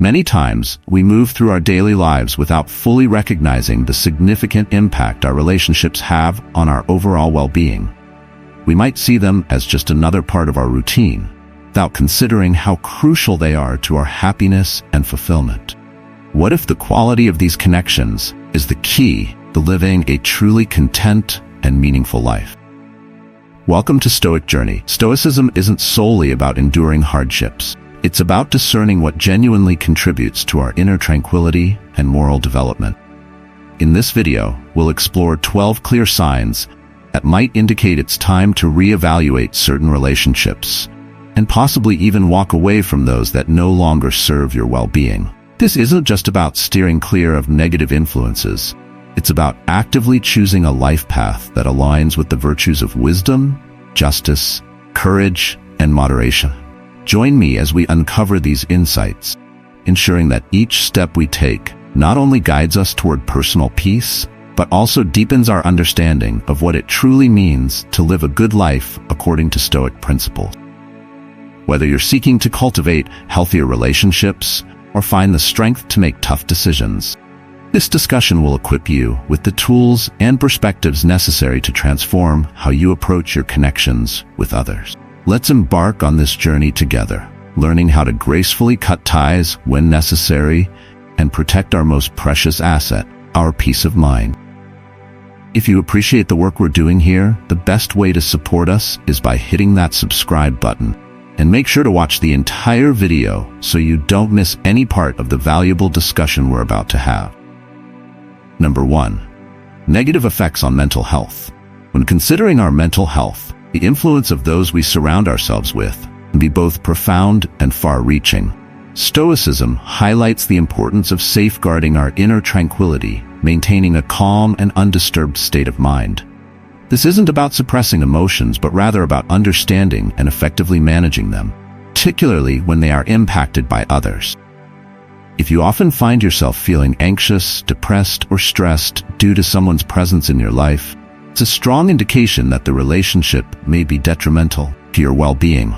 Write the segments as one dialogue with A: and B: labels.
A: Many times, we move through our daily lives without fully recognizing the significant impact our relationships have on our overall well-being. We might see them as just another part of our routine, without considering how crucial they are to our happiness and fulfillment. What if the quality of these connections is the key to living a truly content and meaningful life? Welcome to Stoic Journey. Stoicism isn't solely about enduring hardships. It's about discerning what genuinely contributes to our inner tranquility and moral development. In this video, we'll explore 12 clear signs that might indicate it's time to reevaluate certain relationships, and possibly even walk away from those that no longer serve your well-being. This isn't just about steering clear of negative influences. It's about actively choosing a life path that aligns with the virtues of wisdom, justice, courage, and moderation. Join me as we uncover these insights, ensuring that each step we take not only guides us toward personal peace, but also deepens our understanding of what it truly means to live a good life according to Stoic principles. Whether you're seeking to cultivate healthier relationships or find the strength to make tough decisions, this discussion will equip you with the tools and perspectives necessary to transform how you approach your connections with others. Let's embark on this journey together, learning how to gracefully cut ties when necessary and protect our most precious asset, our peace of mind. If you appreciate the work we're doing here, the best way to support us is by hitting that subscribe button. And make sure to watch the entire video so you don't miss any part of the valuable discussion we're about to have. Number 1. Negative effects on mental health. When considering our mental health, the influence of those we surround ourselves with can be both profound and far-reaching. Stoicism highlights the importance of safeguarding our inner tranquility, maintaining a calm and undisturbed state of mind. This isn't about suppressing emotions, but rather about understanding and effectively managing them, particularly when they are impacted by others. If you often find yourself feeling anxious, depressed, or stressed due to someone's presence in your life, it's a strong indication that the relationship may be detrimental to your well-being.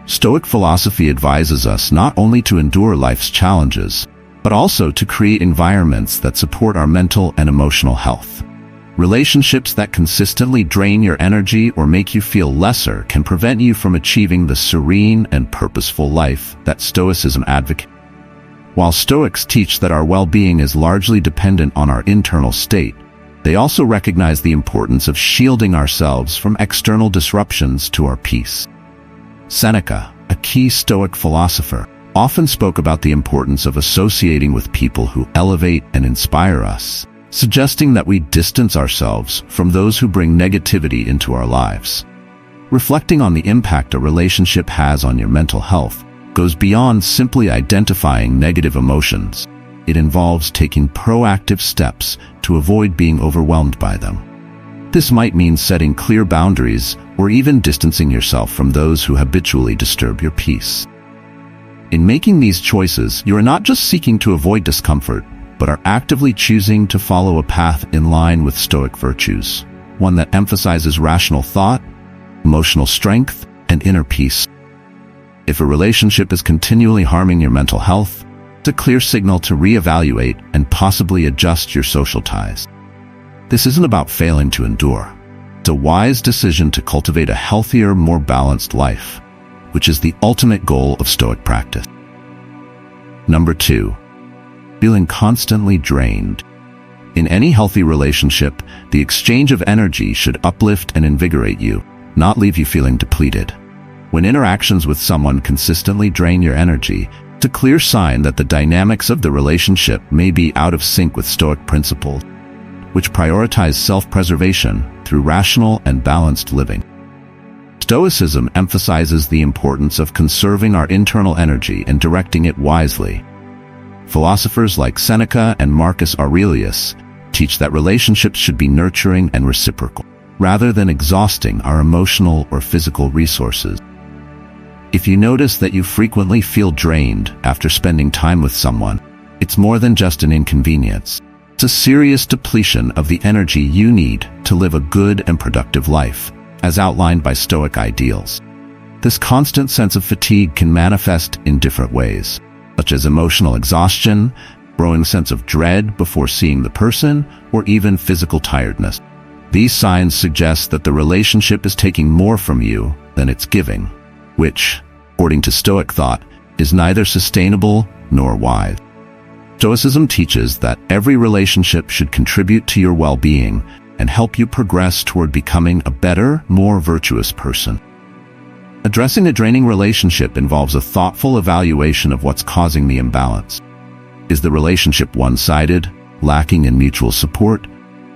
A: Stoic philosophy advises us not only to endure life's challenges, but also to create environments that support our mental and emotional health. Relationships that consistently drain your energy or make you feel lesser can prevent you from achieving the serene and purposeful life that Stoicism advocates. While Stoics teach that our well-being is largely dependent on our internal state, they also recognize the importance of shielding ourselves from external disruptions to our peace. Seneca, a key Stoic philosopher, often spoke about the importance of associating with people who elevate and inspire us, suggesting that we distance ourselves from those who bring negativity into our lives. Reflecting on the impact a relationship has on your mental health goes beyond simply identifying negative emotions. It involves taking proactive steps to avoid being overwhelmed by them. This might mean setting clear boundaries or even distancing yourself from those who habitually disturb your peace. In making these choices, you are not just seeking to avoid discomfort, but are actively choosing to follow a path in line with Stoic virtues, one that emphasizes rational thought, emotional strength, and inner peace. If a relationship is continually harming your mental health, it's a clear signal to reevaluate and possibly adjust your social ties. This isn't about failing to endure. It's a wise decision to cultivate a healthier, more balanced life, which is the ultimate goal of Stoic practice. Number 2. Feeling constantly drained. In any healthy relationship, the exchange of energy should uplift and invigorate you, not leave you feeling depleted. When interactions with someone consistently drain your energy, it's a clear sign that the dynamics of the relationship may be out of sync with Stoic principles, which prioritize self-preservation through rational and balanced living. Stoicism emphasizes the importance of conserving our internal energy and directing it wisely. Philosophers like Seneca and Marcus Aurelius teach that relationships should be nurturing and reciprocal, rather than exhausting our emotional or physical resources. If you notice that you frequently feel drained after spending time with someone, it's more than just an inconvenience. It's a serious depletion of the energy you need to live a good and productive life, as outlined by Stoic ideals. This constant sense of fatigue can manifest in different ways. such as emotional exhaustion, growing sense of dread before seeing the person, or even physical tiredness. These signs suggest that the relationship is taking more from you than it's giving, which, according to Stoic thought, is neither sustainable nor wise. Stoicism teaches that every relationship should contribute to your well-being and help you progress toward becoming a better, more virtuous person. Addressing a draining relationship involves a thoughtful evaluation of what's causing the imbalance. Is the relationship one-sided, lacking in mutual support,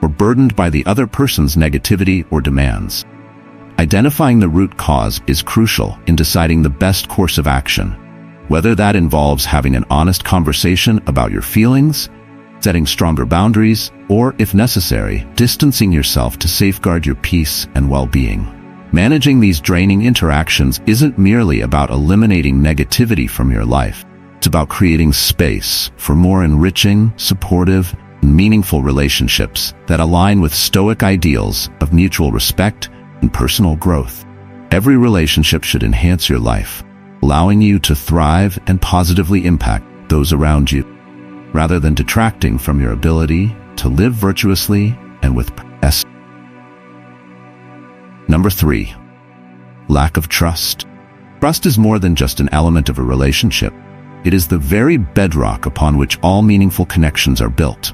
A: or burdened by the other person's negativity or demands? Identifying the root cause is crucial in deciding the best course of action, whether that involves having an honest conversation about your feelings, setting stronger boundaries, or, if necessary, distancing yourself to safeguard your peace and well-being. Managing these draining interactions isn't merely about eliminating negativity from your life. It's about creating space for more enriching, supportive, and meaningful relationships that align with Stoic ideals of mutual respect and personal growth. Every relationship should enhance your life, allowing you to thrive and positively impact those around you, rather than detracting from your ability to live virtuously and with purpose. Number 3. Lack of trust. Trust is more than just an element of a relationship. It is the very bedrock upon which all meaningful connections are built.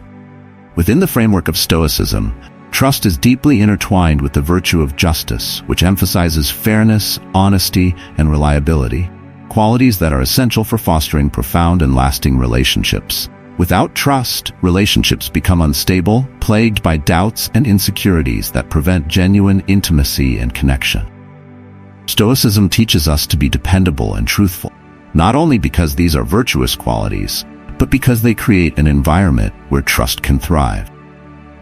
A: Within the framework of Stoicism, trust is deeply intertwined with the virtue of justice, which emphasizes fairness, honesty, and reliability, qualities that are essential for fostering profound and lasting relationships. Without trust, relationships become unstable, plagued by doubts and insecurities that prevent genuine intimacy and connection. Stoicism teaches us to be dependable and truthful, not only because these are virtuous qualities, but because they create an environment where trust can thrive.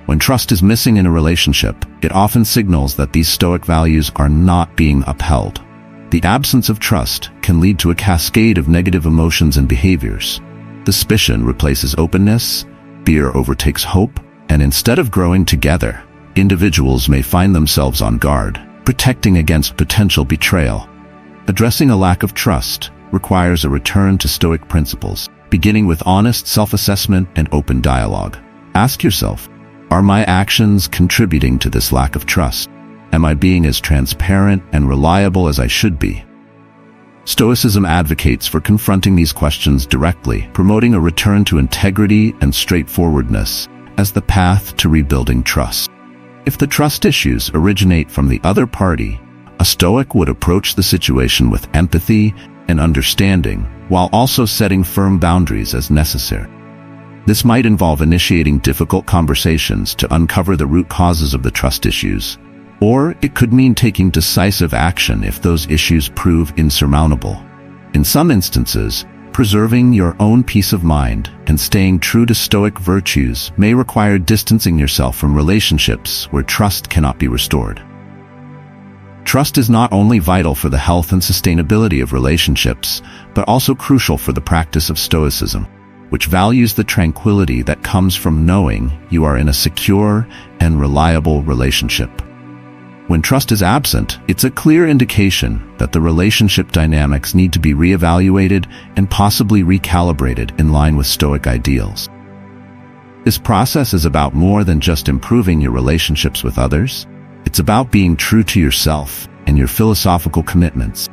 A: When trust is missing in a relationship, it often signals that these Stoic values are not being upheld. The absence of trust can lead to a cascade of negative emotions and behaviors. Suspicion replaces openness, fear overtakes hope, and instead of growing together, individuals may find themselves on guard, protecting against potential betrayal. Addressing a lack of trust requires a return to Stoic principles, beginning with honest self-assessment and open dialogue. Ask yourself, are my actions contributing to this lack of trust? Am I being as transparent and reliable as I should be? Stoicism advocates for confronting these questions directly, promoting a return to integrity and straightforwardness as the path to rebuilding trust. If the trust issues originate from the other party, a Stoic would approach the situation with empathy and understanding, while also setting firm boundaries as necessary. This might involve initiating difficult conversations to uncover the root causes of the trust issues, or it could mean taking decisive action if those issues prove insurmountable. In some instances, preserving your own peace of mind and staying true to Stoic virtues may require distancing yourself from relationships where trust cannot be restored. Trust is not only vital for the health and sustainability of relationships, but also crucial for the practice of Stoicism, which values the tranquility that comes from knowing you are in a secure and reliable relationship. When trust is absent, it's a clear indication that the relationship dynamics need to be reevaluated and possibly recalibrated in line with Stoic ideals. This process is about more than just improving your relationships with others. It's about being true to yourself and your philosophical commitments,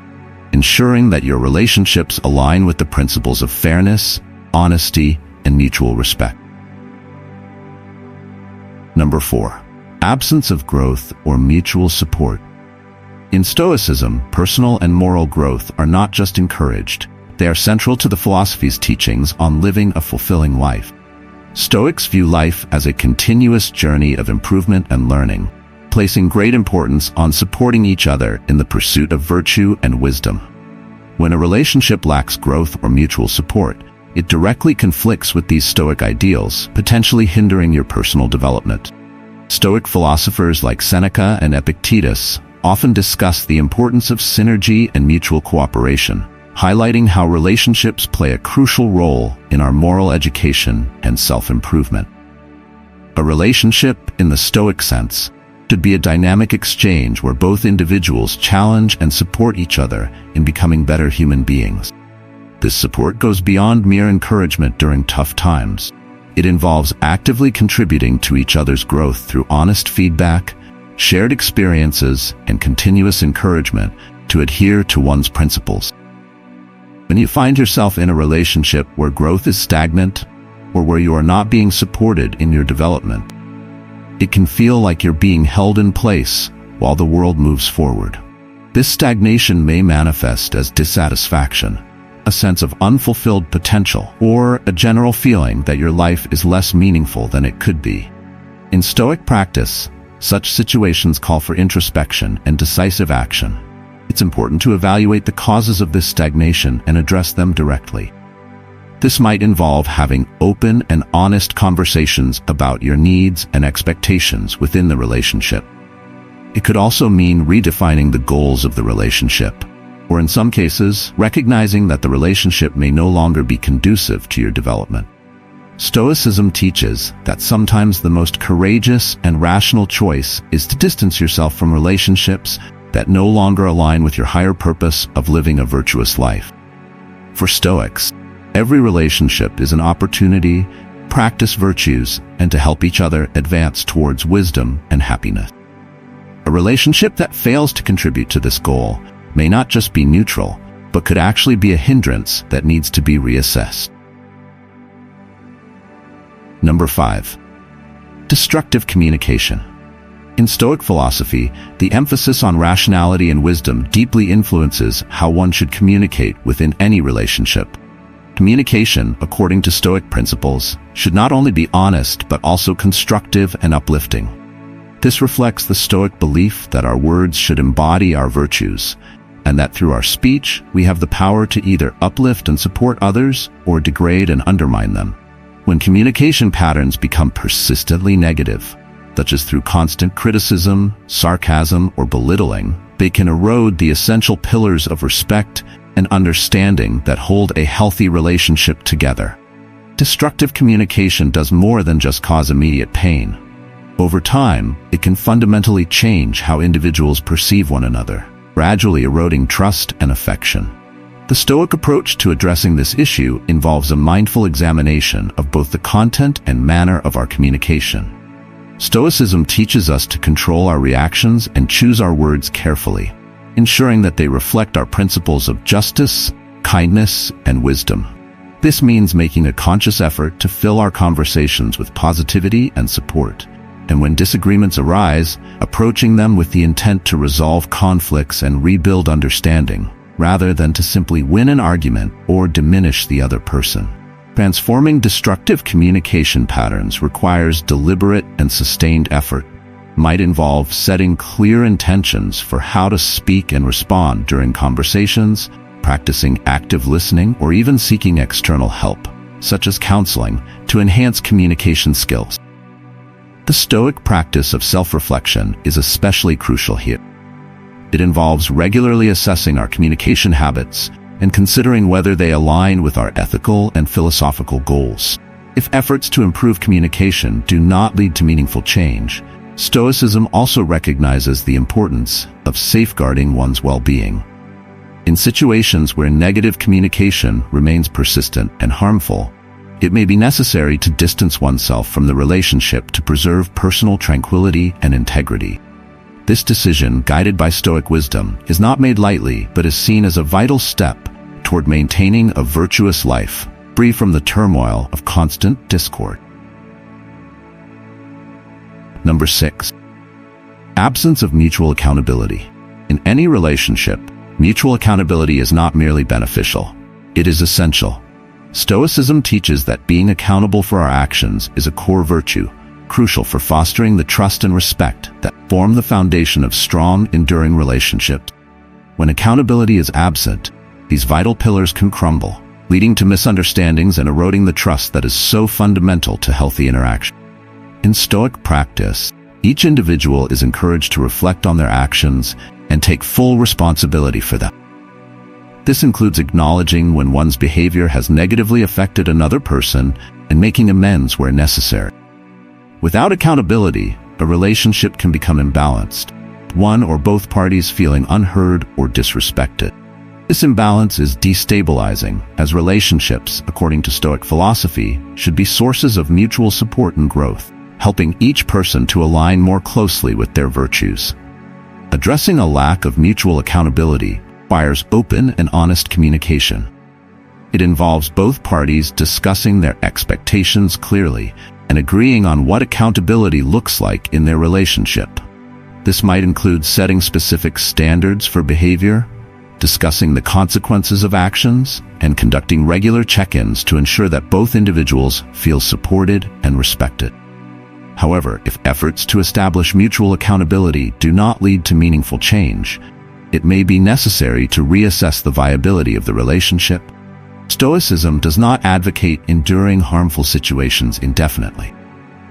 A: ensuring that your relationships align with the principles of fairness, honesty, and mutual respect. Number 4. Absence of growth or mutual support. In Stoicism, personal and moral growth are not just encouraged, they are central to the philosophy's teachings on living a fulfilling life. Stoics view life as a continuous journey of improvement and learning, placing great importance on supporting each other in the pursuit of virtue and wisdom. When a relationship lacks growth or mutual support, it directly conflicts with these Stoic ideals, potentially hindering your personal development. Stoic philosophers like Seneca and Epictetus often discuss the importance of synergy and mutual cooperation, highlighting how relationships play a crucial role in our moral education and self-improvement. A relationship, in the Stoic sense, should be a dynamic exchange where both individuals challenge and support each other in becoming better human beings. This support goes beyond mere encouragement during tough times. It involves actively contributing to each other's growth through honest feedback, shared experiences, and continuous encouragement to adhere to one's principles. When you find yourself in a relationship where growth is stagnant, or where you are not being supported in your development, it can feel like you're being held in place while the world moves forward. This stagnation may manifest as dissatisfaction, a sense of unfulfilled potential, or a general feeling that your life is less meaningful than it could be. In Stoic practice, such situations call for introspection and decisive action. It's important to evaluate the causes of this stagnation and address them directly. This might involve having open and honest conversations about your needs and expectations within the relationship. It could also mean redefining the goals of the relationship, or in some cases, recognizing that the relationship may no longer be conducive to your development. Stoicism teaches that sometimes the most courageous and rational choice is to distance yourself from relationships that no longer align with your higher purpose of living a virtuous life. For Stoics, every relationship is an opportunity to practice virtues and to help each other advance towards wisdom and happiness. A relationship that fails to contribute to this goal may not just be neutral, but could actually be a hindrance that needs to be reassessed. Number 5. Destructive communication. In Stoic philosophy, the emphasis on rationality and wisdom deeply influences how one should communicate within any relationship. Communication, according to Stoic principles, should not only be honest but also constructive and uplifting. This reflects the Stoic belief that our words should embody our virtues, and that through our speech we have the power to either uplift and support others or degrade and undermine them. When communication patterns become persistently negative, such as through constant criticism, sarcasm, or belittling, they can erode the essential pillars of respect and understanding that hold a healthy relationship together. Destructive communication does more than just cause immediate pain. Over time, it can fundamentally change how individuals perceive one another, gradually eroding trust and affection. The Stoic approach to addressing this issue involves a mindful examination of both the content and manner of our communication. Stoicism teaches us to control our reactions and choose our words carefully, ensuring that they reflect our principles of justice, kindness, and wisdom. This means making a conscious effort to fill our conversations with positivity and support, and when disagreements arise, approaching them with the intent to resolve conflicts and rebuild understanding, rather than to simply win an argument or diminish the other person. Transforming destructive communication patterns requires deliberate and sustained effort. It might involve setting clear intentions for how to speak and respond during conversations, practicing active listening, or even seeking external help, such as counseling, to enhance communication skills. The Stoic practice of self-reflection is especially crucial here. It involves regularly assessing our communication habits and considering whether they align with our ethical and philosophical goals. If efforts to improve communication do not lead to meaningful change, Stoicism also recognizes the importance of safeguarding one's well-being. In situations where negative communication remains persistent and harmful, it may be necessary to distance oneself from the relationship to preserve personal tranquility and integrity. This decision, guided by Stoic wisdom, is not made lightly but is seen as a vital step toward maintaining a virtuous life, free from the turmoil of constant discord. Number 6. Absence of mutual accountability. In any relationship, mutual accountability is not merely beneficial, it is essential. Stoicism teaches that being accountable for our actions is a core virtue, crucial for fostering the trust and respect that form the foundation of strong, enduring relationships. When accountability is absent, these vital pillars can crumble, leading to misunderstandings and eroding the trust that is so fundamental to healthy interaction. In Stoic practice, each individual is encouraged to reflect on their actions and take full responsibility for them. This includes acknowledging when one's behavior has negatively affected another person and making amends where necessary. Without accountability, a relationship can become imbalanced, one or both parties feeling unheard or disrespected. This imbalance is destabilizing, as relationships, according to Stoic philosophy, should be sources of mutual support and growth, helping each person to align more closely with their virtues. Addressing a lack of mutual accountability requires open and honest communication. It involves both parties discussing their expectations clearly and agreeing on what accountability looks like in their relationship. This might include setting specific standards for behavior, discussing the consequences of actions, and conducting regular check-ins to ensure that both individuals feel supported and respected. However, if efforts to establish mutual accountability do not lead to meaningful change, it may be necessary to reassess the viability of the relationship. Stoicism does not advocate enduring harmful situations indefinitely.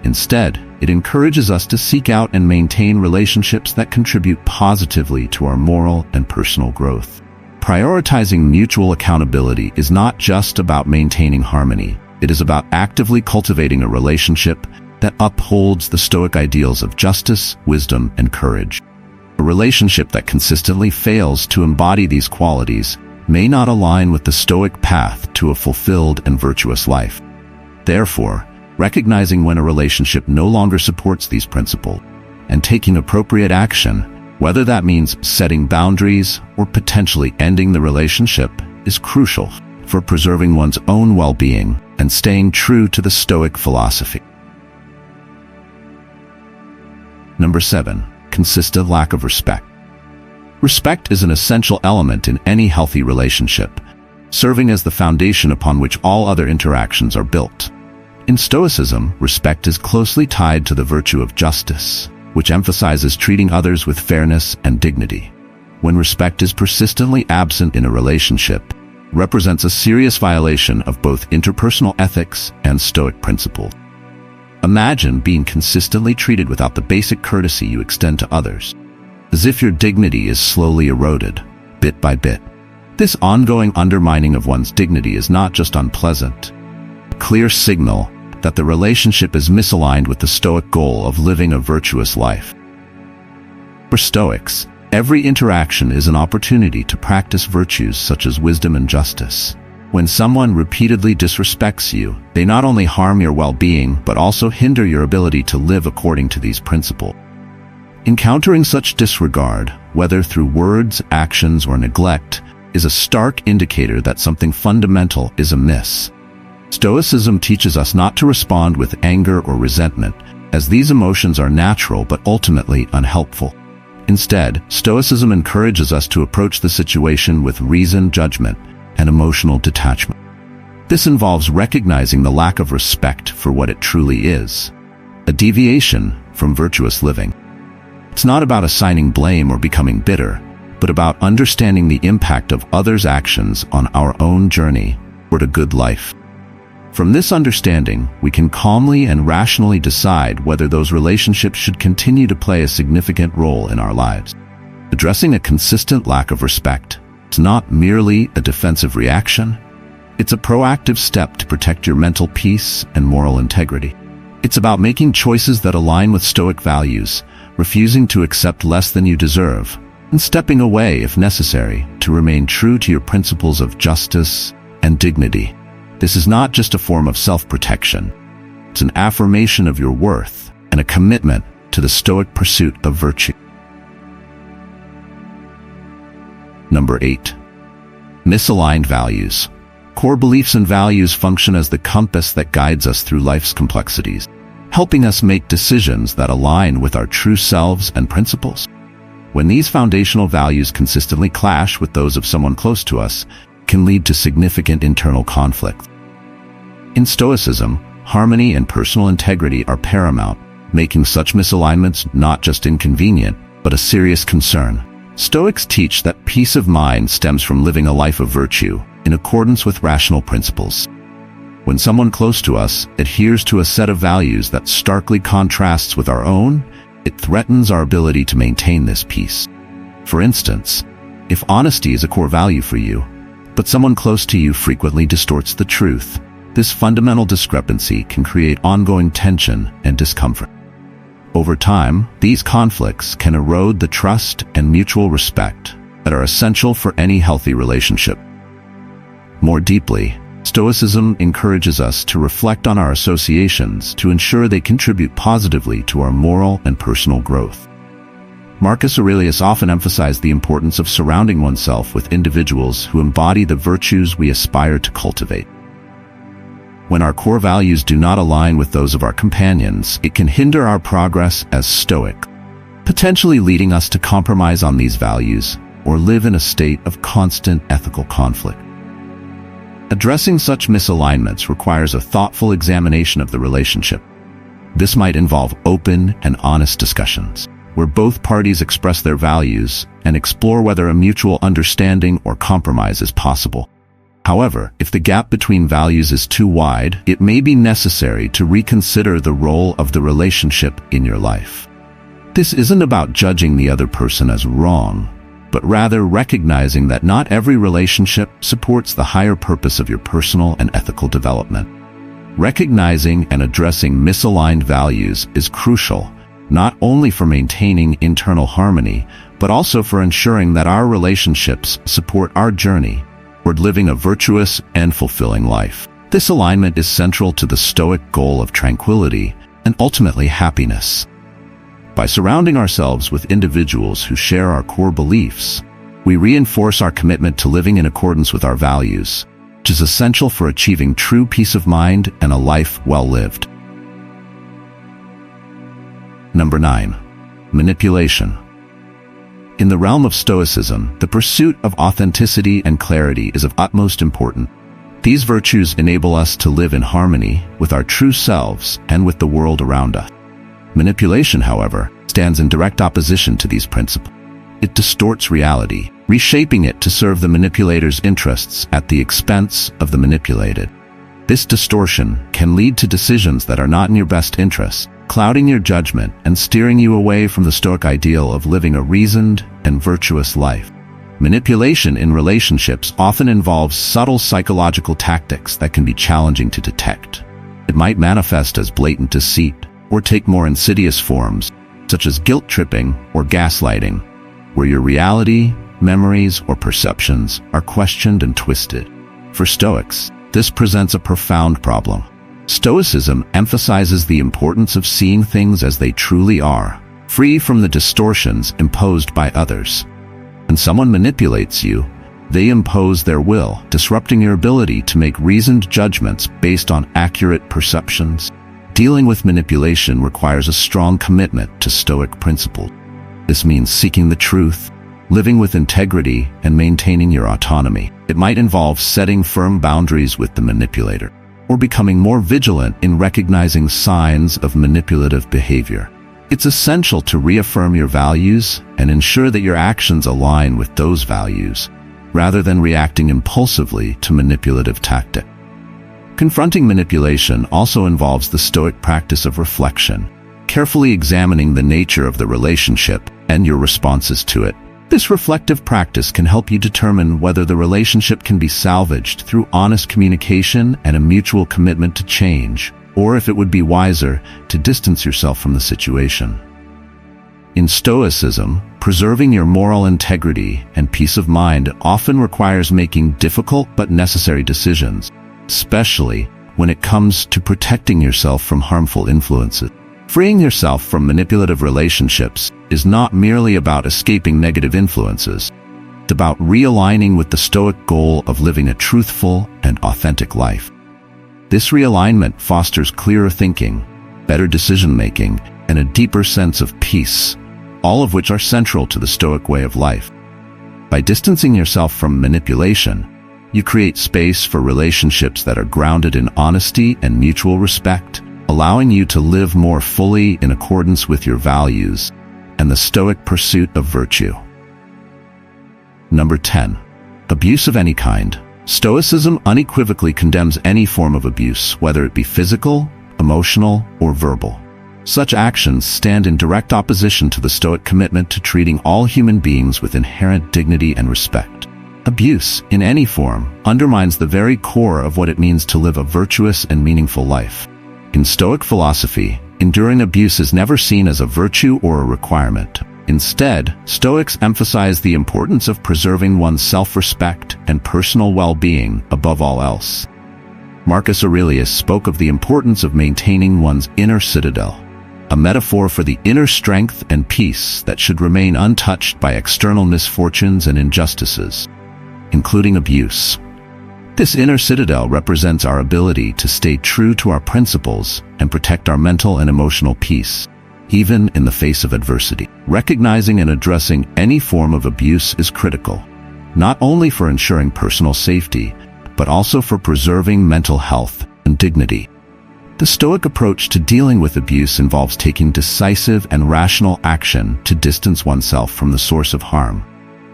A: Instead, it encourages us to seek out and maintain relationships that contribute positively to our moral and personal growth. Prioritizing mutual accountability is not just about maintaining harmony. It is about actively cultivating a relationship that upholds the Stoic ideals of justice, wisdom, and courage. A relationship that consistently fails to embody these qualities may not align with the Stoic path to a fulfilled and virtuous life. Therefore, recognizing when a relationship no longer supports these principles and taking appropriate action, whether that means setting boundaries or potentially ending the relationship, is crucial for preserving one's own well-being and staying true to the Stoic philosophy. Number 7. Consistent lack of respect. Respect is an essential element in any healthy relationship, serving as the foundation upon which all other interactions are built. In Stoicism, respect is closely tied to the virtue of justice, which emphasizes treating others with fairness and dignity. When respect is persistently absent in a relationship, it represents a serious violation of both interpersonal ethics and Stoic principles. Imagine being consistently treated without the basic courtesy you extend to others, as if your dignity is slowly eroded, bit by bit. This ongoing undermining of one's dignity is not just unpleasant, a clear signal that the relationship is misaligned with the Stoic goal of living a virtuous life. For Stoics, every interaction is an opportunity to practice virtues such as wisdom and justice. When someone repeatedly disrespects you, they not only harm your well-being but also hinder your ability to live according to these principles. Encountering such disregard, whether through words, actions, or neglect, is a stark indicator that something fundamental is amiss. Stoicism teaches us not to respond with anger or resentment, as these emotions are natural but ultimately unhelpful. Instead, Stoicism encourages us to approach the situation with reasoned judgment and emotional detachment. This involves recognizing the lack of respect for what it truly is, a deviation from virtuous living. It's not about assigning blame or becoming bitter, but about understanding the impact of others' actions on our own journey toward a good life. From this understanding, we can calmly and rationally decide whether those relationships should continue to play a significant role in our lives. Addressing a consistent lack of respect is not merely a defensive reaction. It's a proactive step to protect your mental peace and moral integrity. It's about making choices that align with Stoic values, refusing to accept less than you deserve, and stepping away if necessary to remain true to your principles of justice and dignity. This is not just a form of self-protection. It's an affirmation of your worth and a commitment to the Stoic pursuit of virtue. Number 8. Misaligned values. Core beliefs and values function as the compass that guides us through life's complexities, helping us make decisions that align with our true selves and principles. When these foundational values consistently clash with those of someone close to us, it can lead to significant internal conflict. In Stoicism, harmony and personal integrity are paramount, making such misalignments not just inconvenient, but a serious concern. Stoics teach that peace of mind stems from living a life of virtue, in accordance with rational principles. When someone close to us adheres to a set of values that starkly contrasts with our own, it threatens our ability to maintain this peace. For instance, if honesty is a core value for you, but someone close to you frequently distorts the truth, this fundamental discrepancy can create ongoing tension and discomfort. Over time, these conflicts can erode the trust and mutual respect that are essential for any healthy relationship. More deeply, Stoicism encourages us to reflect on our associations to ensure they contribute positively to our moral and personal growth. Marcus Aurelius often emphasized the importance of surrounding oneself with individuals who embody the virtues we aspire to cultivate. When our core values do not align with those of our companions, it can hinder our progress as Stoic, potentially leading us to compromise on these values or live in a state of constant ethical conflict. Addressing such misalignments requires a thoughtful examination of the relationship. This might involve open and honest discussions, where both parties express their values and explore whether a mutual understanding or compromise is possible. However, if the gap between values is too wide, it may be necessary to reconsider the role of the relationship in your life. This isn't about judging the other person as wrong, but rather recognizing that not every relationship supports the higher purpose of your personal and ethical development. Recognizing and addressing misaligned values is crucial, not only for maintaining internal harmony, but also for ensuring that our relationships support our journey toward living a virtuous and fulfilling life. This alignment is central to the Stoic goal of tranquility and ultimately happiness. By surrounding ourselves with individuals who share our core beliefs, we reinforce our commitment to living in accordance with our values, which is essential for achieving true peace of mind and a life well lived. Number 9. Manipulation. In the realm of Stoicism, the pursuit of authenticity and clarity is of utmost importance. These virtues enable us to live in harmony with our true selves and with the world around us. Manipulation, however, stands in direct opposition to these principles. It distorts reality, reshaping it to serve the manipulator's interests at the expense of the manipulated. This distortion can lead to decisions that are not in your best interests, clouding your judgment and steering you away from the Stoic ideal of living a reasoned and virtuous life. Manipulation in relationships often involves subtle psychological tactics that can be challenging to detect. It might manifest as blatant deceit, or take more insidious forms, such as guilt-tripping or gaslighting, where your reality, memories, or perceptions are questioned and twisted. For Stoics, this presents a profound problem. Stoicism emphasizes the importance of seeing things as they truly are, free from the distortions imposed by others. When someone manipulates you, they impose their will, disrupting your ability to make reasoned judgments based on accurate perceptions. Dealing with manipulation requires a strong commitment to Stoic principles. This means seeking the truth, living with integrity, and maintaining your autonomy. It might involve setting firm boundaries with the manipulator, or becoming more vigilant in recognizing signs of manipulative behavior. It's essential to reaffirm your values and ensure that your actions align with those values, rather than reacting impulsively to manipulative tactics. Confronting manipulation also involves the Stoic practice of reflection, carefully examining the nature of the relationship and your responses to it. This reflective practice can help you determine whether the relationship can be salvaged through honest communication and a mutual commitment to change, or if it would be wiser to distance yourself from the situation. In Stoicism, preserving your moral integrity and peace of mind often requires making difficult but necessary decisions, especially when it comes to protecting yourself from harmful influences. Freeing yourself from manipulative relationships is not merely about escaping negative influences. It's about realigning with the Stoic goal of living a truthful and authentic life. This realignment fosters clearer thinking, better decision-making, and a deeper sense of peace, all of which are central to the Stoic way of life. By distancing yourself from manipulation, you create space for relationships that are grounded in honesty and mutual respect, allowing you to live more fully in accordance with your values and the Stoic pursuit of virtue. Number 10. Abuse of any kind. Stoicism unequivocally condemns any form of abuse, whether it be physical, emotional, or verbal. Such actions stand in direct opposition to the Stoic commitment to treating all human beings with inherent dignity and respect. Abuse, in any form, undermines the very core of what it means to live a virtuous and meaningful life. In Stoic philosophy, enduring abuse is never seen as a virtue or a requirement. Instead, Stoics emphasize the importance of preserving one's self-respect and personal well-being above all else. Marcus Aurelius spoke of the importance of maintaining one's inner citadel, a metaphor for the inner strength and peace that should remain untouched by external misfortunes and injustices, including abuse. This inner citadel represents our ability to stay true to our principles and protect our mental and emotional peace, even in the face of adversity. Recognizing and addressing any form of abuse is critical, not only for ensuring personal safety, but also for preserving mental health and dignity. The Stoic approach to dealing with abuse involves taking decisive and rational action to distance oneself from the source of harm.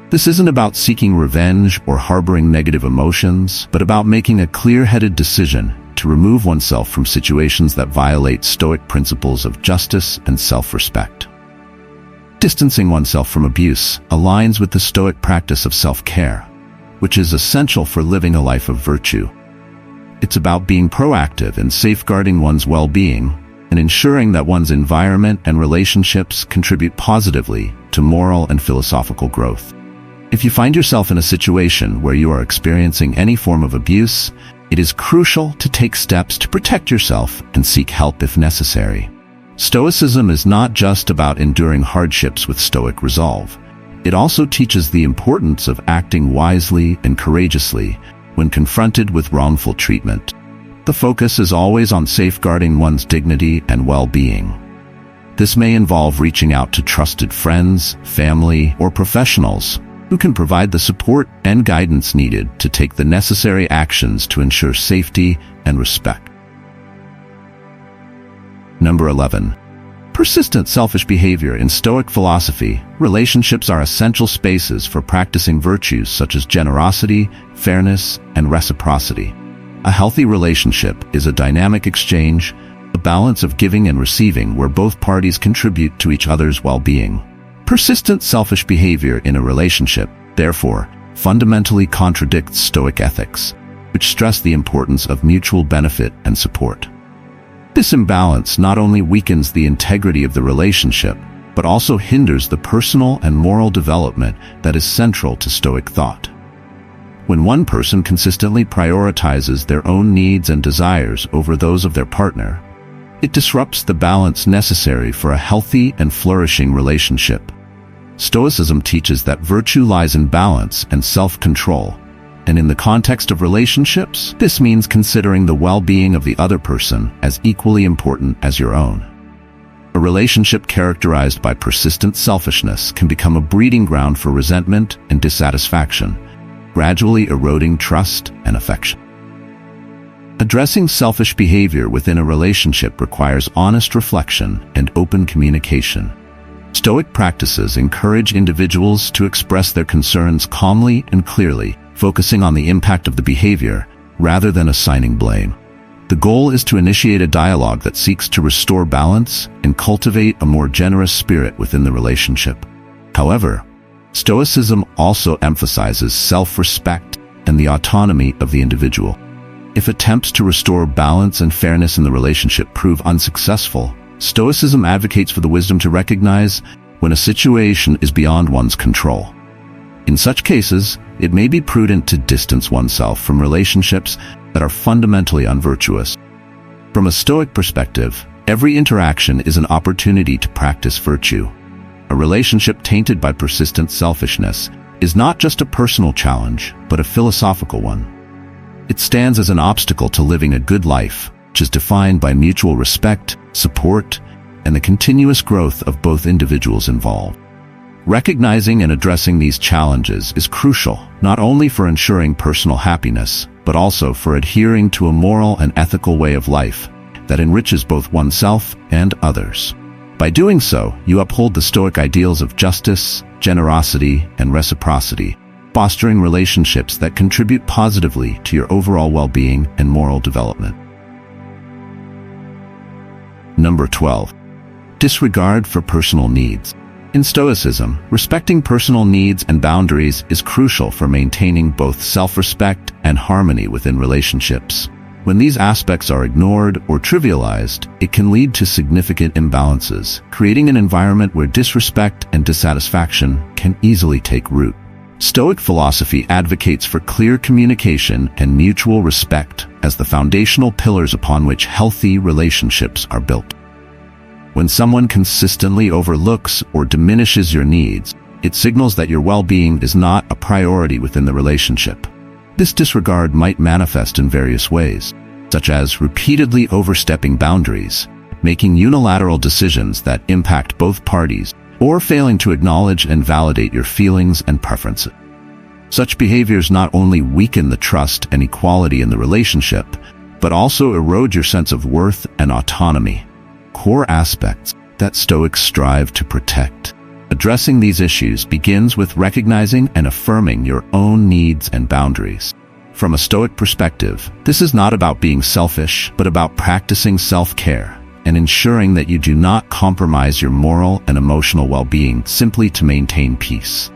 A: This isn't about seeking revenge or harboring negative emotions, but about making a clear-headed decision to remove oneself from situations that violate Stoic principles of justice and self-respect. Distancing oneself from abuse aligns with the Stoic practice of self-care, which is essential for living a life of virtue. It's about being proactive in safeguarding one's well-being and ensuring that one's environment and relationships contribute positively to moral and philosophical growth. If you find yourself in a situation where you are experiencing any form of abuse, it is crucial to take steps to protect yourself and seek help if necessary. Stoicism is not just about enduring hardships with stoic resolve. It also teaches the importance of acting wisely and courageously when confronted with wrongful treatment. The focus is always on safeguarding one's dignity and well-being. This may involve reaching out to trusted friends, family, or professionals who can provide the support and guidance needed to take the necessary actions to ensure safety and respect. Number 11. Persistent selfish behavior. In Stoic philosophy, relationships are essential spaces for practicing virtues such as generosity, fairness, and reciprocity. A healthy relationship is a dynamic exchange, a balance of giving and receiving where both parties contribute to each other's well-being. Persistent selfish behavior in a relationship, therefore, fundamentally contradicts Stoic ethics, which stress the importance of mutual benefit and support. This imbalance not only weakens the integrity of the relationship, but also hinders the personal and moral development that is central to Stoic thought. When one person consistently prioritizes their own needs and desires over those of their partner, it disrupts the balance necessary for a healthy and flourishing relationship. Stoicism teaches that virtue lies in balance and self-control, and in the context of relationships, this means considering the well-being of the other person as equally important as your own. A relationship characterized by persistent selfishness can become a breeding ground for resentment and dissatisfaction, gradually eroding trust and affection. Addressing selfish behavior within a relationship requires honest reflection and open communication. Stoic practices encourage individuals to express their concerns calmly and clearly, focusing on the impact of the behavior rather than assigning blame. The goal is to initiate a dialogue that seeks to restore balance and cultivate a more generous spirit within the relationship. However, Stoicism also emphasizes self-respect and the autonomy of the individual. If attempts to restore balance and fairness in the relationship prove unsuccessful, Stoicism advocates for the wisdom to recognize when a situation is beyond one's control. In such cases, it may be prudent to distance oneself from relationships that are fundamentally unvirtuous. From a Stoic perspective, every interaction is an opportunity to practice virtue. A relationship tainted by persistent selfishness is not just a personal challenge, but a philosophical one. It stands as an obstacle to living a good life, which is defined by mutual respect, support, and the continuous growth of both individuals involved. Recognizing and addressing these challenges is crucial, not only for ensuring personal happiness, but also for adhering to a moral and ethical way of life that enriches both oneself and others. By doing so, you uphold the Stoic ideals of justice, generosity, and reciprocity, fostering relationships that contribute positively to your overall well-being and moral development. Number 12. Disregard for personal needs. In Stoicism, respecting personal needs and boundaries is crucial for maintaining both self-respect and harmony within relationships. When these aspects are ignored or trivialized, it can lead to significant imbalances, creating an environment where disrespect and dissatisfaction can easily take root. Stoic philosophy advocates for clear communication and mutual respect as the foundational pillars upon which healthy relationships are built. When someone consistently overlooks or diminishes your needs, it signals that your well-being is not a priority within the relationship. This disregard might manifest in various ways, such as repeatedly overstepping boundaries, making unilateral decisions that impact both parties, or failing to acknowledge and validate your feelings and preferences. Such behaviors not only weaken the trust and equality in the relationship, but also erode your sense of worth and autonomy, core aspects that Stoics strive to protect. Addressing these issues begins with recognizing and affirming your own needs and boundaries. From a Stoic perspective, this is not about being selfish, but about practicing self-care and ensuring that you do not compromise your moral and emotional well-being simply to maintain peace.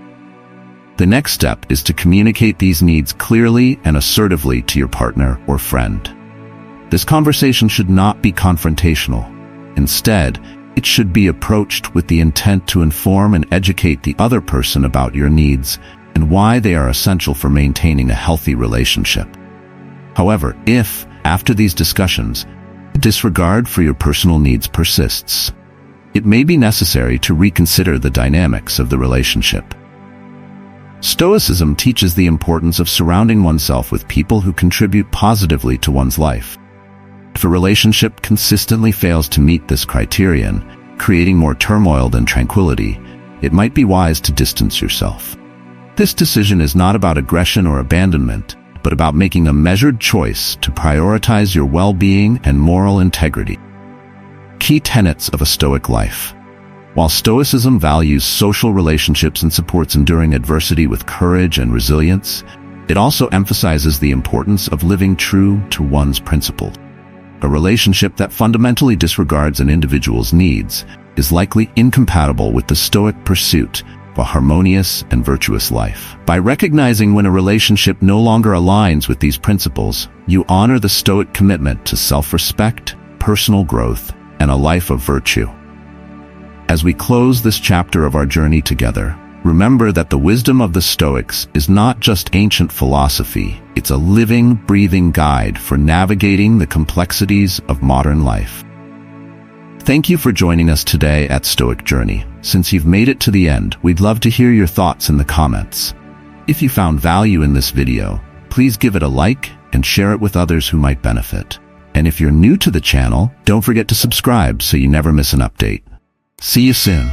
A: The next step is to communicate these needs clearly and assertively to your partner or friend. This conversation should not be confrontational. Instead, it should be approached with the intent to inform and educate the other person about your needs and why they are essential for maintaining a healthy relationship. However, if, after these discussions, disregard for your personal needs persists, it may be necessary to reconsider the dynamics of the relationship. Stoicism teaches the importance of surrounding oneself with people who contribute positively to one's life. If a relationship consistently fails to meet this criterion, creating more turmoil than tranquility, it might be wise to distance yourself. This decision is not about aggression or abandonment, but about making a measured choice to prioritize your well-being and moral integrity. Key tenets of a Stoic life. While Stoicism values social relationships and supports enduring adversity with courage and resilience, it also emphasizes the importance of living true to one's principles. A relationship that fundamentally disregards an individual's needs is likely incompatible with the Stoic pursuit of a harmonious and virtuous life. By recognizing when a relationship no longer aligns with these principles, you honor the Stoic commitment to self-respect, personal growth, and a life of virtue. As we close this chapter of our journey together, remember that the wisdom of the Stoics is not just ancient philosophy, it's a living, breathing guide for navigating the complexities of modern life. Thank you for joining us today at Stoic Journey. Since you've made it to the end, we'd love to hear your thoughts in the comments. If you found value in this video, please give it a like and share it with others who might benefit. And if you're new to the channel, don't forget to subscribe so you never miss an update. See you soon.